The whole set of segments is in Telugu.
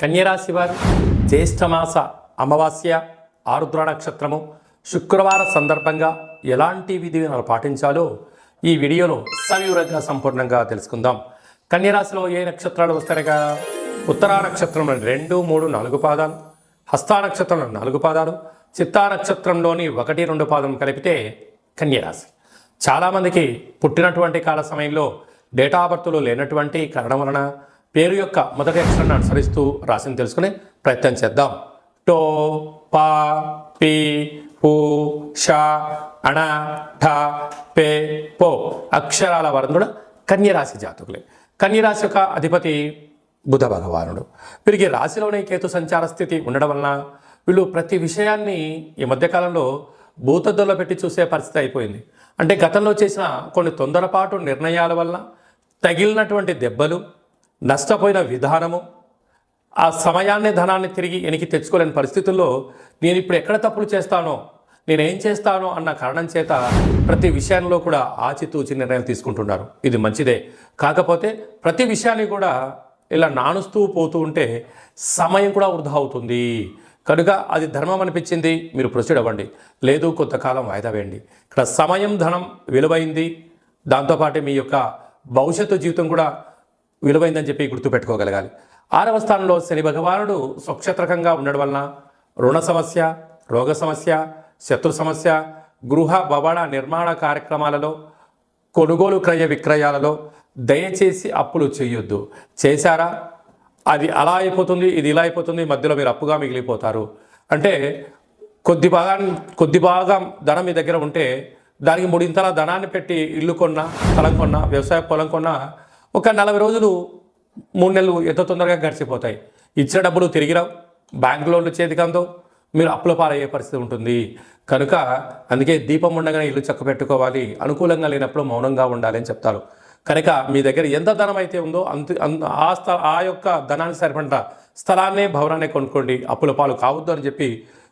కన్యరాశి వారు జ్యేష్ఠమాస అమావాస్య ఆరుద్ర నక్షత్రము శుక్రవారం సందర్భంగా ఎలాంటి విధి విధానాలు పాటించాలో ఈ వీడియోలో సవివరంగా సంపూర్ణంగా తెలుసుకుందాం. కన్యరాశిలో ఏ నక్షత్రాలు వస్తాయిగా? ఉత్తరా నక్షత్రంలో 2, 3, 4 పాదాలు, హస్తా నక్షత్రంలో 4 పాదాలు, చిత్తా నక్షత్రంలోని 1, 2 పాదం కలిపితే కన్యరాశి. చాలామందికి పుట్టినటువంటి కాల సమయంలో డేటా ఆఫ్ బర్త్లో లేనటువంటి కారణం వలన పేరు యొక్క మొదటి అక్షరాన్ని అనుసరిస్తూ రాశిని తెలుసుకునే ప్రయత్నం చేద్దాం. టో, పా, పి, పు, ష, అణ, ఠ, పే, పో అక్షరాల వారు కూడా కన్యరాశి జాతకులే. కన్యరాశి యొక్క అధిపతి బుధ భగవానుడు. వీరికి రాశిలోనే కేతు సంచార స్థితి ఉండడం వలన వీళ్ళు ప్రతి విషయాన్ని ఈ మధ్యకాలంలో భూతద్దులో పెట్టి చూసే పరిస్థితి అయిపోయింది. అంటే గతంలో చేసిన కొన్ని తొందరపాటు నిర్ణయాల వల్ల తగిలినటువంటి దెబ్బలు, నష్టపోయిన విధానము, ఆ సమయాన్ని ధనాన్ని తిరిగి వెనక్కి తెచ్చుకోలేని పరిస్థితుల్లో నేను ఇప్పుడు ఎక్కడ తప్పులు చేస్తానో, నేనేం చేస్తానో అన్న కారణం చేత ప్రతి విషయంలో కూడా ఆచితూచి నిర్ణయాలు తీసుకుంటున్నారు. ఇది మంచిదే. కాకపోతే ప్రతి విషయాన్ని కూడా ఇలా నానుస్తూ పోతూ ఉంటే సమయం కూడా వృధా అవుతుంది. కనుక అది ధర్మం అనిపించింది, మీరు ప్రొసీడ్ అవ్వండి. లేదు, కొంతకాలం వాయిదా వేయండి. ఇక్కడ సమయం, ధనం విలువైంది. దాంతోపాటు మీ యొక్క భవిష్యత్తు జీవితం కూడా విలువైందని చెప్పి గుర్తుపెట్టుకోగలగాలి. 6వ స్థానంలో శని భగవానుడు స్వక్షేత్రకంగా ఉండడం వలన రుణ సమస్య, రోగ సమస్య, శత్రు సమస్య, గృహ భవన నిర్మాణ కార్యక్రమాలలో, కొనుగోలు క్రయ విక్రయాలలో దయచేసి అప్పులు చేయొద్దు. చేశారా అది అలా అయిపోతుంది, ఇది ఇలా అయిపోతుంది, మధ్యలో మీరు అప్పుగా మిగిలిపోతారు. అంటే కొద్ది భాగం ధనం మీ దగ్గర ఉంటే దానికి 3 ధనాన్ని పెట్టి ఇల్లు కొన్నా, స్థలం కొన్నా, వ్యవసాయ పొలం కొన్నా ఒక 40 రోజులు 3 నెలలు ఎంతో తొందరగా గడిచిపోతాయి. ఇచ్చిన డబ్బులు తిరిగి రావు, బ్యాంక్ లోన్లు చేతికి అందో, మీరు అప్పుల పాలయ్యే పరిస్థితి ఉంటుంది. కనుక అందుకే దీపం ఉండగానే ఇల్లు చక్క పెట్టుకోవాలి, అనుకూలంగా లేనప్పుడు మౌనంగా ఉండాలి అని చెప్తారు. కనుక మీ దగ్గర ఎంత ధనం అయితే ఉందో ఆ యొక్క ధనానికి సరిపడ స్థలాన్నే, భవనాన్ని కొనుక్కోండి. అప్పుల పాలు కావద్దు అని చెప్పి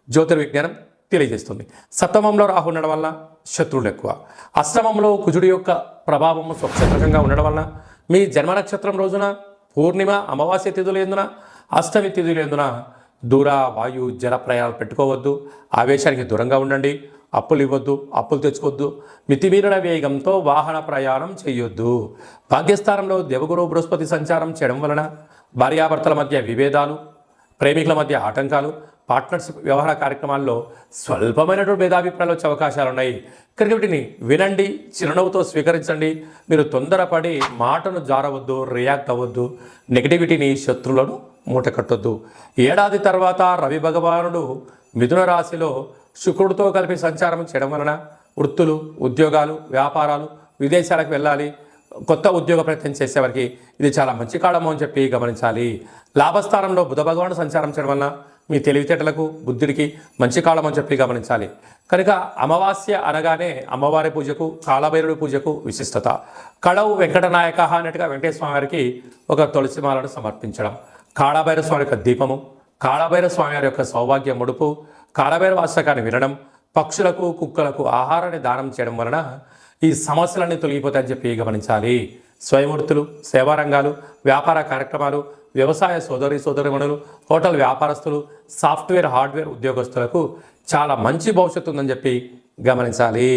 జ్యోతిర్విజ్ఞానం తెలియజేస్తుంది. సప్తమంలో రాహు ఉండడం వల్ల శత్రువులు ఎక్కువ. అష్టమంలో కుజుడి యొక్క ప్రభావం స్వక్షేత్రకంగా ఉండడం వలన మీ జన్మ నక్షత్రం రోజున పూర్ణిమ, అమావాస్య తిథులు ఎందున, అష్టమి తిథులు ఎందున దూర, వాయు, జల ప్రయాణాలు పెట్టుకోవద్దు. ఆవేశానికి దూరంగా ఉండండి. అప్పులు ఇవ్వద్దు, అప్పులు తెచ్చుకోవద్దు. మితిమీరిన వేగంతో వాహన ప్రయాణం చేయొద్దు. భాగ్యస్థానంలో దేవగురు బృహస్పతి సంచారం చేయడం వలన భార్యాభర్తల మధ్య విభేదాలు, ప్రేమికుల మధ్య ఆటంకాలు, పార్ట్నర్షిప్ వ్యవహార కార్యక్రమాల్లో స్వల్పమైనటువంటి భేదాభిప్రాయాలు వచ్చే అవకాశాలు ఉన్నాయి. కనుక వీటిని వినండి, చిరునవ్వుతో స్వీకరించండి. మీరు తొందరపడి మాటను జారవద్దు, రియాక్ట్ అవ్వద్దు. నెగిటివిటీని, శత్రువులను మూట కట్టొద్దు. ఏడాది తర్వాత రవి భగవానుడు మిథున రాశిలో శుక్రుడితో కలిపి సంచారం చేయడం వలన వృత్తులు, ఉద్యోగాలు, వ్యాపారాలు, విదేశాలకు వెళ్ళాలి, కొత్త ఉద్యోగ ప్రయత్నం చేసేవారికి ఇది చాలా మంచి కాలము అని చెప్పి గమనించాలి. లాభస్థానంలో బుధ భగవానుడు సంచారం చేయడం వలన మీ తెలివితేటలకు, బుద్ధికి మంచి కాలం అని చెప్పి గమనించాలి. కనుక అమావాస్య అనగానే అమ్మవారి పూజకు, కాళభైరవుడి పూజకు విశిష్టత. కళవు వెంకటనాయక అన్నట్టుగా వెంకటేశ్వర స్వామి వారికి ఒక తులసిమాలను సమర్పించడం, కాళభైరవ స్వామి యొక్క దీపము, కాళభైరవ స్వామి వారి యొక్క సౌభాగ్య ముడుపు, కాళభైరవ అష్టకాన్ని వినడం, పక్షులకు, కుక్కలకు ఆహారాన్ని దానం చేయడం వలన ఈ సమస్యలన్నీ తొలగిపోతాయని చెప్పి గమనించాలి. స్వయంవృత్తులు, సేవారంగాలు, వ్యాపార కార్యక్రమాలు, వ్యవసాయ సోదరిమణులు, హోటల్ వ్యాపారస్తులు, సాఫ్ట్వేర్, హార్డ్వేర్ ఉద్యోగస్తులకు చాలా మంచి భవిష్యత్తు ఉందని చెప్పి గమనించాలి.